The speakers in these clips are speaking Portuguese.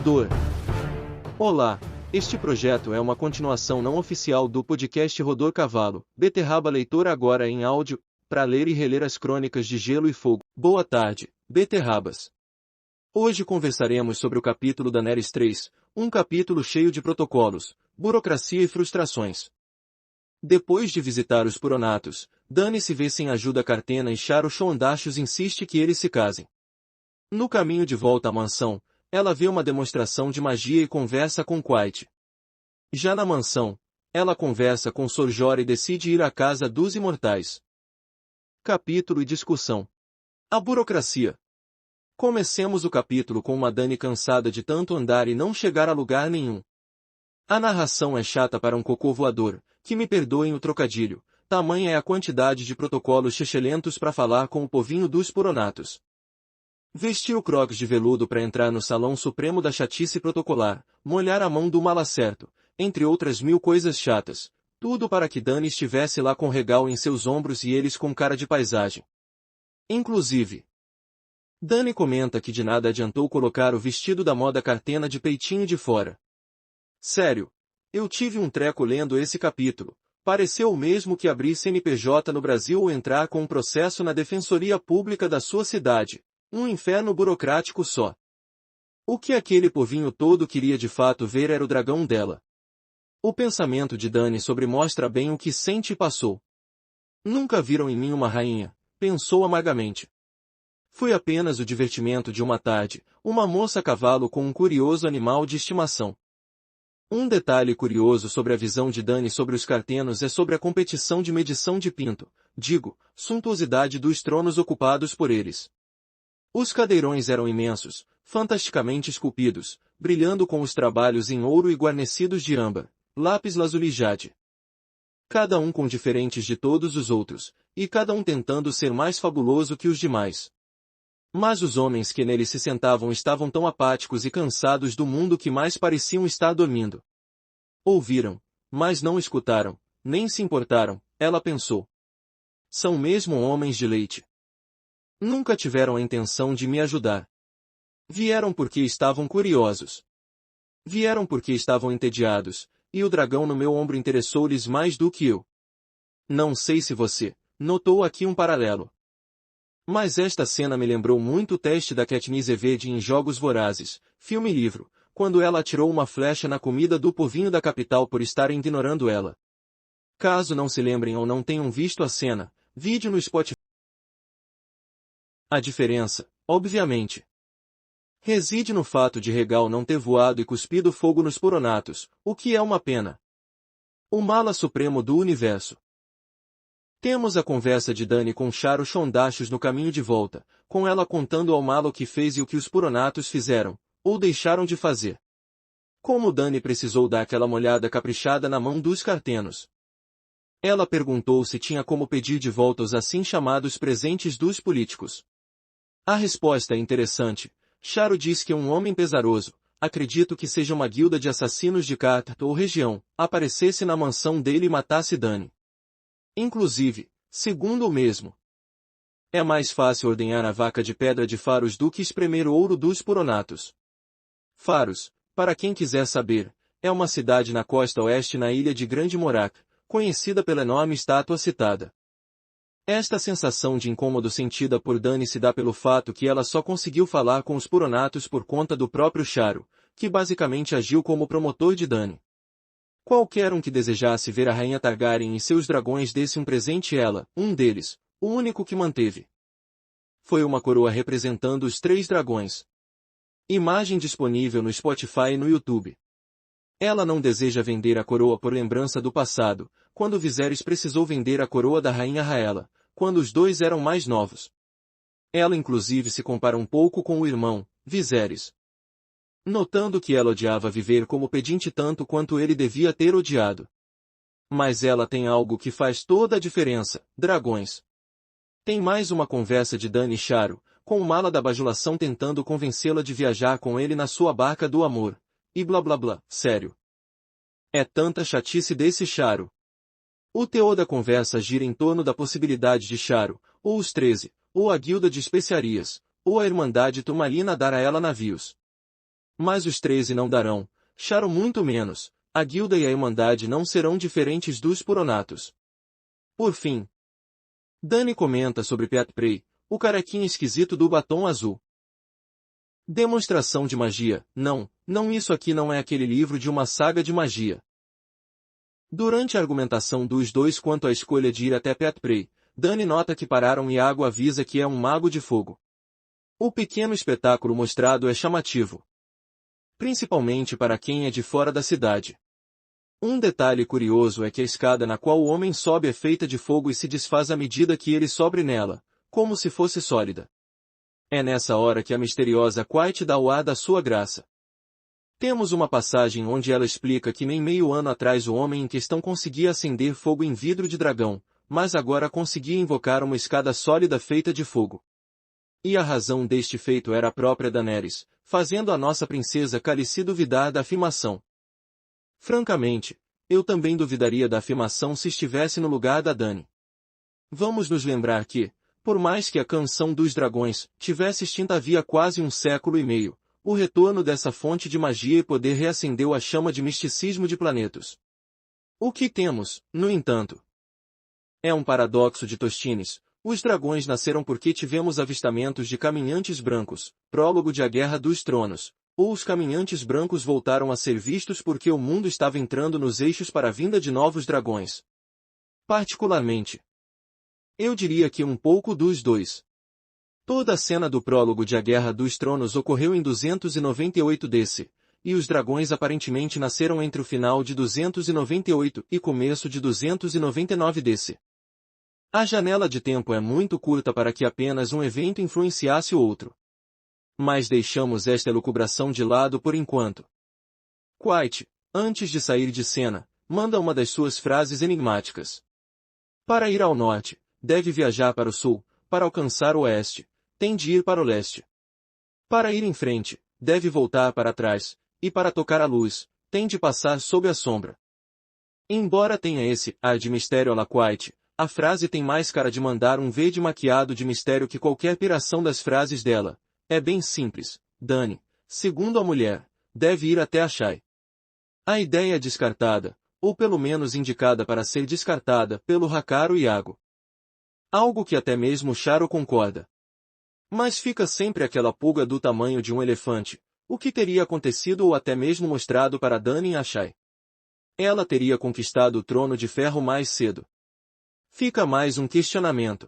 Rodor. Olá, este projeto é uma continuação não oficial do podcast Rodor Cavalo, Beterraba Leitora agora em áudio, para ler e reler as crônicas de Gelo e Fogo. Boa tarde, beterrabas. Hoje conversaremos sobre o capítulo Daenerys 3, um capítulo cheio de protocolos, burocracia e frustrações. Depois de visitar os Puronatos, Dany se vê sem ajuda Cartena e Charo Chondachos insiste que eles se casem. No caminho de volta à mansão, ela vê uma demonstração de magia e conversa com Quaithe. Já na mansão, ela conversa com Sor Jorah e decide ir à Casa dos Imortais. Capítulo e discussão. A burocracia. Comecemos o capítulo com uma Dany cansada de tanto andar e não chegar a lugar nenhum. A narração é chata para um cocô voador, que me perdoem o trocadilho, tamanha é a quantidade de protocolos chechelentos para falar com o povinho dos Puronatos. Vestir o crocs de veludo para entrar no salão supremo da chatice protocolar, molhar a mão do malacerto, entre outras mil coisas chatas, tudo para que Dany estivesse lá com regal em seus ombros e eles com cara de paisagem. Inclusive, Dany comenta que de nada adiantou colocar o vestido da moda Cartena de peitinho de fora. Sério, eu tive um treco lendo esse capítulo. Pareceu o mesmo que abrir CNPJ no Brasil ou entrar com um processo na Defensoria Pública da sua cidade. Um inferno burocrático só. O que aquele povinho todo queria de fato ver era o dragão dela. O pensamento de Dany sobre mostra bem o que sente e passou. Nunca viram em mim uma rainha, pensou amargamente. Foi apenas o divertimento de uma tarde, uma moça a cavalo com um curioso animal de estimação. Um detalhe curioso sobre a visão de Dany sobre os cartenos é sobre a competição de medição de pinto, suntuosidade dos tronos ocupados por eles. Os cadeirões eram imensos, fantasticamente esculpidos, brilhando com os trabalhos em ouro e guarnecidos de âmbar, lápis-lazuli e jade. Cada um com diferentes de todos os outros, e cada um tentando ser mais fabuloso que os demais. Mas os homens que neles se sentavam estavam tão apáticos e cansados do mundo que mais pareciam estar dormindo. Ouviram, mas não escutaram, nem se importaram, ela pensou. São mesmo homens de leite. Nunca tiveram a intenção de me ajudar. Vieram porque estavam curiosos. Vieram porque estavam entediados, e o dragão no meu ombro interessou-lhes mais do que eu. Não sei se você notou aqui um paralelo. Mas esta cena me lembrou muito o teste da Katniss Everdeen em Jogos Vorazes, filme e livro, quando ela atirou uma flecha na comida do povinho da capital por estarem ignorando ela. Caso não se lembrem ou não tenham visto a cena, vídeo no Spotify. A diferença, obviamente, reside no fato de Regal não ter voado e cuspido fogo nos Puronatos, o que é uma pena. O mala supremo do universo. Temos a conversa de Dany com Charo Chondachos no caminho de volta, com ela contando ao mala o que fez e o que os Puronatos fizeram, ou deixaram de fazer. Como Dany precisou dar aquela molhada caprichada na mão dos cartenos. Ela perguntou se tinha como pedir de volta os assim chamados presentes dos políticos. A resposta é interessante. Charo diz que um homem pesaroso, acredito que seja uma guilda de assassinos de Carta ou região, aparecesse na mansão dele e matasse Dany. Inclusive, segundo o mesmo, é mais fácil ordenhar a vaca de pedra de Faros do que espremer o ouro dos Puronatos. Faros, para quem quiser saber, é uma cidade na costa oeste na ilha de Grande Morac, conhecida pela enorme estátua citada. Esta sensação de incômodo sentida por Dany se dá pelo fato que ela só conseguiu falar com os Puronatos por conta do próprio Charo, que basicamente agiu como promotor de Dany. Qualquer um que desejasse ver a rainha Targaryen e seus dragões desse um presente ela, um deles, o único que manteve. Foi uma coroa representando os 3 dragões. Imagem disponível no Spotify e no YouTube. Ela não deseja vender a coroa por lembrança do passado, quando Viserys precisou vender a coroa da rainha Raela, quando os dois eram mais novos. Ela inclusive se compara um pouco com o irmão, Viserys. Notando que ela odiava viver como pedinte tanto quanto ele devia ter odiado. Mas ela tem algo que faz toda a diferença, dragões. Tem mais uma conversa de Dany e Charo, com o mala da bajulação tentando convencê-la de viajar com ele na sua barca do amor. E blá blá blá, sério. É tanta chatice desse Charo. O teor da conversa gira em torno da possibilidade de Charo, ou os 13, ou a guilda de especiarias, ou a Irmandade Turmalina dar a ela navios. Mas os 13 não darão, Charo muito menos, a guilda e a irmandade não serão diferentes dos Puronatos. Por fim, Dany comenta sobre Piat Prey, o carequinha esquisito do batom azul. Demonstração de magia, não, isso aqui não é aquele livro de uma saga de magia. Durante a argumentação dos dois quanto à escolha de ir até Piat Prey, Dany nota que pararam e Iago avisa que é um mago de fogo. O pequeno espetáculo mostrado é chamativo, principalmente para quem é de fora da cidade. Um detalhe curioso é que a escada na qual o homem sobe é feita de fogo e se desfaz à medida que ele sobe nela, como se fosse sólida. É nessa hora que a misteriosa Quite dá o ar da sua graça. Temos uma passagem onde ela explica que nem meio ano atrás o homem em questão conseguia acender fogo em vidro de dragão, mas agora conseguia invocar uma escada sólida feita de fogo. E a razão deste feito era a própria Daenerys, fazendo a nossa princesa Khaleesi duvidar da afirmação. Francamente, eu também duvidaria da afirmação se estivesse no lugar da Dany. Vamos nos lembrar que, por mais que a Canção dos Dragões tivesse extinta havia quase um século e meio, o retorno dessa fonte de magia e poder reacendeu a chama de misticismo de Planetos. O que temos, no entanto, é um paradoxo de Tostines. Os dragões nasceram porque tivemos avistamentos de caminhantes brancos, prólogo de A Guerra dos Tronos, ou os caminhantes brancos voltaram a ser vistos porque o mundo estava entrando nos eixos para a vinda de novos dragões. Particularmente, eu diria que um pouco dos dois. Toda a cena do prólogo de A Guerra dos Tronos ocorreu em 298 DC, e os dragões aparentemente nasceram entre o final de 298 e começo de 299 DC. A janela de tempo é muito curta para que apenas um evento influenciasse o outro. Mas deixamos esta elucubração de lado por enquanto. Quite, antes de sair de cena, manda uma das suas frases enigmáticas. Para ir ao norte, deve viajar para o sul, para alcançar o oeste, tem de ir para o leste. Para ir em frente, deve voltar para trás, e para tocar a luz, tem de passar sob a sombra. Embora tenha esse ar de mistério à la Quite, a frase tem mais cara de mandar um verde maquiado de mistério que qualquer piração das frases dela. É bem simples, Dany, segundo a mulher, deve ir até Asshai. A ideia é descartada, ou pelo menos indicada para ser descartada, pelo Hakkaro e Iago. Algo que até mesmo Charo concorda. Mas fica sempre aquela pulga do tamanho de um elefante, o que teria acontecido ou até mesmo mostrado para Dany em Asshai. Ela teria conquistado o trono de ferro mais cedo. Fica mais um questionamento.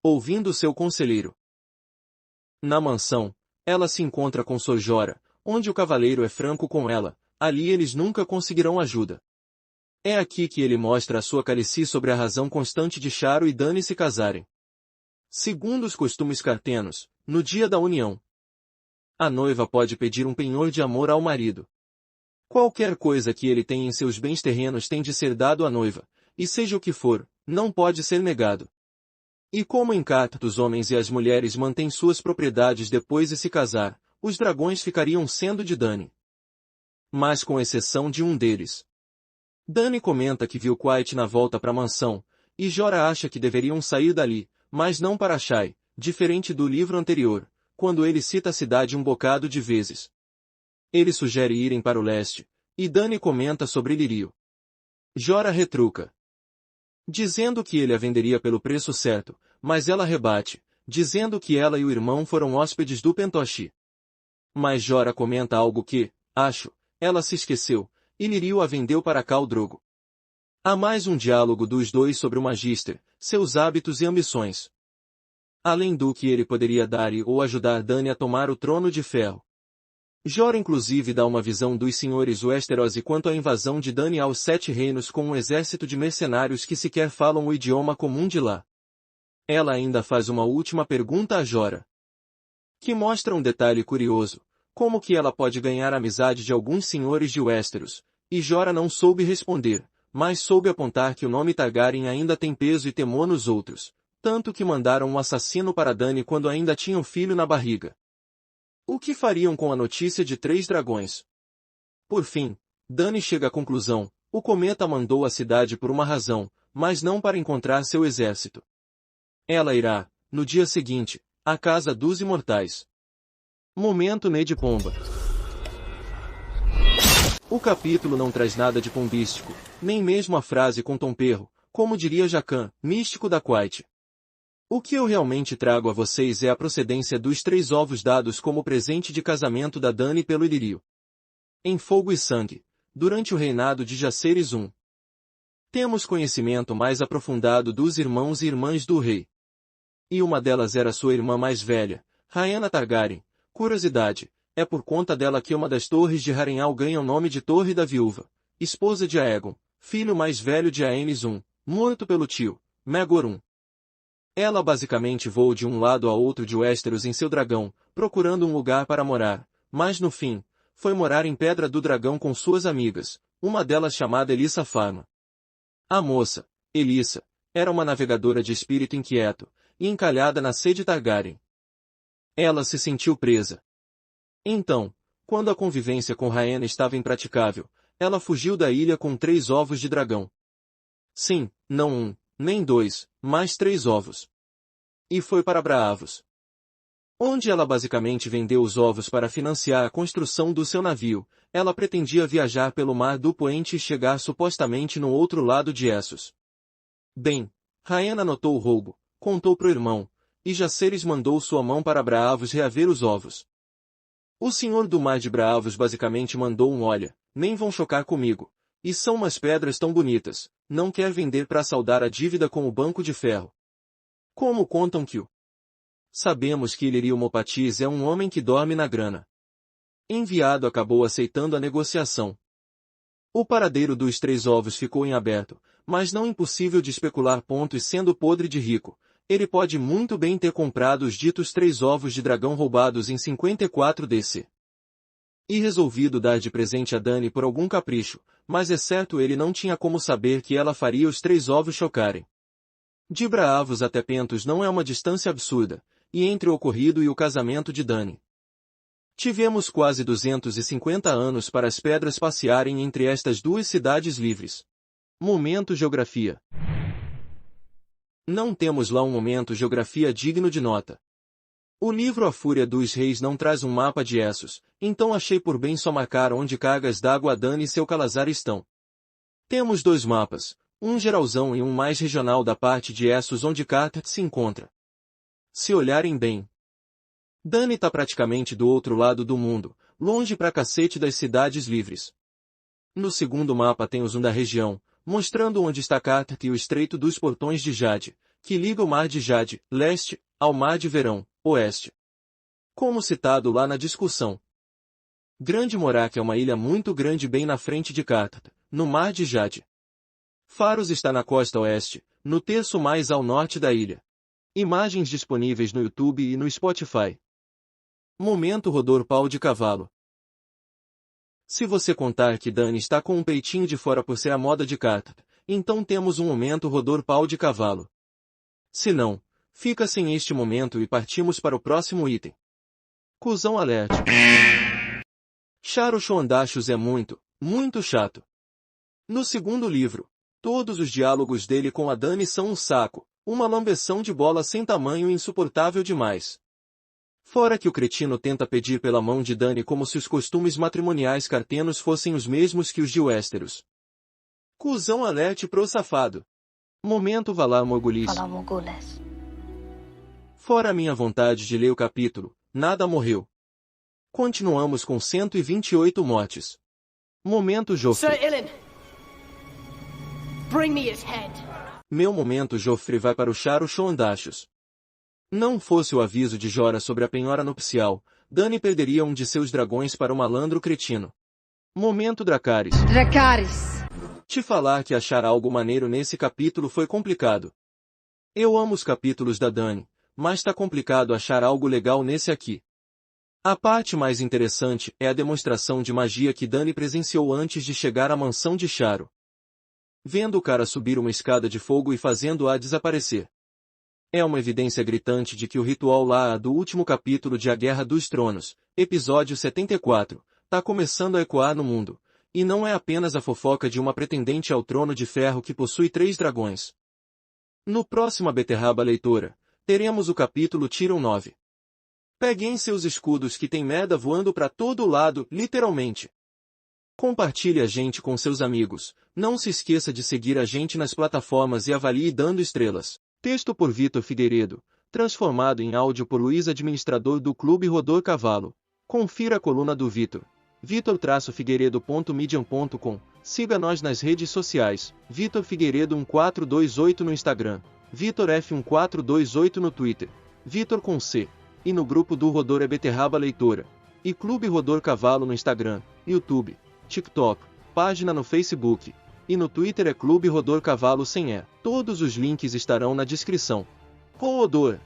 Ouvindo seu conselheiro. Na mansão, ela se encontra com Sor Jorah, onde o cavaleiro é franco com ela, ali eles nunca conseguirão ajuda. É aqui que ele mostra a sua Khaleesi sobre a razão constante de Charo e Dany se casarem. Segundo os costumes cartenos, no dia da união, a noiva pode pedir um penhor de amor ao marido. Qualquer coisa que ele tem em seus bens terrenos tem de ser dado à noiva, e seja o que for, não pode ser negado. E como em Cát os homens e as mulheres mantêm suas propriedades depois de se casar, os dragões ficariam sendo de Dany. Mas com exceção de um deles. Dany comenta que viu Quite na volta para a mansão, e Jorah acha que deveriam sair dali, mas não para Asshai, diferente do livro anterior, quando ele cita a cidade um bocado de vezes. Ele sugere irem para o leste, e Dany comenta sobre Lírio. Jorah retruca, dizendo que ele a venderia pelo preço certo, mas ela rebate, dizendo que ela e o irmão foram hóspedes do Pentoshi. Mas Jorah comenta algo que, acho, ela se esqueceu, e Lírio a vendeu para Khal Drogo. Há mais um diálogo dos dois sobre o Magister, seus hábitos e ambições. Além do que ele poderia dar ou ajudar Dany a tomar o trono de ferro. Jorah inclusive dá uma visão dos senhores Westerosi quanto à invasão de Dany aos Sete Reinos com um exército de mercenários que sequer falam o idioma comum de lá. Ela ainda faz uma última pergunta a Jorah, que mostra um detalhe curioso, como que ela pode ganhar a amizade de alguns senhores de Westeros, e Jorah não soube responder, mas soube apontar que o nome Targaryen ainda tem peso e temor nos outros, tanto que mandaram um assassino para Dany quando ainda tinha um filho na barriga. O que fariam com a notícia de 3 dragões? Por fim, Dany chega à conclusão, o cometa mandou a cidade por uma razão, mas não para encontrar seu exército. Ela irá, no dia seguinte, à casa dos imortais. Momento Ned Pomba. O capítulo não traz nada de bombístico, nem mesmo a frase com tom perro, como diria Jacan, místico da Quiet. O que eu realmente trago a vocês é a procedência dos 3 ovos dados como presente de casamento da Dany pelo Ilírio. Em Fogo e Sangue, durante o reinado de Jacaerys I. Temos conhecimento mais aprofundado dos irmãos e irmãs do rei. E uma delas era sua irmã mais velha, Rhaena Targaryen. Curiosidade, é por conta dela que uma das torres de Harrenhal ganha o nome de Torre da Viúva, esposa de Aegon, filho mais velho de Aenys I, morto pelo tio, Maegor I. Ela basicamente voou de um lado a outro de Westeros em seu dragão, procurando um lugar para morar, mas no fim, foi morar em Pedra do Dragão com suas amigas, uma delas chamada Elissa Farma. A moça, Elissa, era uma navegadora de espírito inquieto, e encalhada na sede Targaryen. Ela se sentiu presa. Então, quando a convivência com Rhaena estava impraticável, ela fugiu da ilha com 3 ovos de dragão. Sim, não 1, nem 2, mas 3 ovos. E foi para Braavos, onde ela basicamente vendeu os ovos para financiar a construção do seu navio. Ela pretendia viajar pelo mar do Poente e chegar supostamente no outro lado de Essos. Bem, Rhaena notou o roubo, contou pro irmão, e Jacaerys mandou sua mão para Braavos reaver os ovos. O senhor do mar de Braavos basicamente mandou olha, nem vão chocar comigo, e são umas pedras tão bonitas, não quer vender para saldar a dívida com o Banco de Ferro. Como contam que o... Sabemos que Illyrio Mopatis é um homem que dorme na grana. Enviado acabou aceitando a negociação. O paradeiro dos 3 ovos ficou em aberto, mas não impossível de especular. E sendo podre de rico, ele pode muito bem ter comprado os ditos 3 ovos de dragão roubados em 54 DC. E resolvido dar de presente a Dany por algum capricho, mas é certo ele não tinha como saber que ela faria os 3 ovos chocarem. De Braavos até Pentos não é uma distância absurda, e entre o ocorrido e o casamento de Dany, tivemos quase 250 anos para as pedras passearem entre estas 2 cidades livres. Momento Geografia. Não temos lá um momento geografia digno de nota. O livro A Fúria dos Reis não traz um mapa de Essos, então achei por bem só marcar onde cargas d'água Dany e seu Calazar estão. Temos 2 mapas, um geralzão e um mais regional da parte de Essos onde Carter se encontra. Se olharem bem, Dany tá praticamente do outro lado do mundo, longe pra cacete das cidades livres. No segundo mapa tem o zoom da região, mostrando onde está Carter e o Estreito dos Portões de Jade, que liga o Mar de Jade, leste, ao Mar de Verão, oeste. Como citado lá na discussão, Grande Morak é uma ilha muito grande bem na frente de Carter, no Mar de Jade. Pharos está na costa oeste, no terço mais ao norte da ilha. Imagens disponíveis no YouTube e no Spotify. Momento Rodor Pau de Cavalo. Se você contar que Dany está com um peitinho de fora por ser a moda de Carter, então temos um momento Rodor Pau de Cavalo. Se não, fica sem este momento e partimos para o próximo item. Cusão alert. Charo Chondachos é muito, muito chato. No segundo livro, todos os diálogos dele com a Dany são um saco, uma lambeção de bola sem tamanho e insuportável demais. Fora que o cretino tenta pedir pela mão de Dany como se os costumes matrimoniais cartenos fossem os mesmos que os de Westeros. Cusão alerte pro safado. Momento Valar Morghulis. Fora a minha vontade de ler o capítulo, nada morreu. Continuamos com 128 mortes. Momento Joffrey. Sir Ilyn, bring me his head. Meu momento Joffrey vai para o Charo Chondachos. Não fosse o aviso de Jorah sobre a penhora nupcial, Dany perderia um de seus dragões para o malandro cretino. Momento Dracarys. Te falar que achar algo maneiro nesse capítulo foi complicado. Eu amo os capítulos da Dany, mas tá complicado achar algo legal nesse aqui. A parte mais interessante é a demonstração de magia que Dany presenciou antes de chegar à mansão de Charo. Vendo o cara subir uma escada de fogo e fazendo-a desaparecer. É uma evidência gritante de que o ritual lá do último capítulo de A Guerra dos Tronos, episódio 74, tá começando a ecoar no mundo, e não é apenas a fofoca de uma pretendente ao trono de ferro que possui 3 dragões. No próximo Beterraba Leitora, teremos o capítulo Tyrion 9. Peguem seus escudos que tem merda voando pra todo lado, literalmente. Compartilhe a gente com seus amigos. Não se esqueça de seguir a gente nas plataformas e avalie dando estrelas. Texto por Vitor Figueiredo. Transformado em áudio por Luiz, administrador do Clube Rodor Cavalo. Confira a coluna do Vitor. vitor-figueiredo.medium.com. Siga nós nas redes sociais. Vitor Figueiredo 1428 no Instagram. Vitor F1428 no Twitter. Vitor com C. E no grupo do Rodor é Beterraba Leitora. E Clube Rodor Cavalo no Instagram, YouTube, TikTok, página no Facebook. E no Twitter é Clube Rodor Cavalo sem E. Todos os links estarão na descrição. Rodor!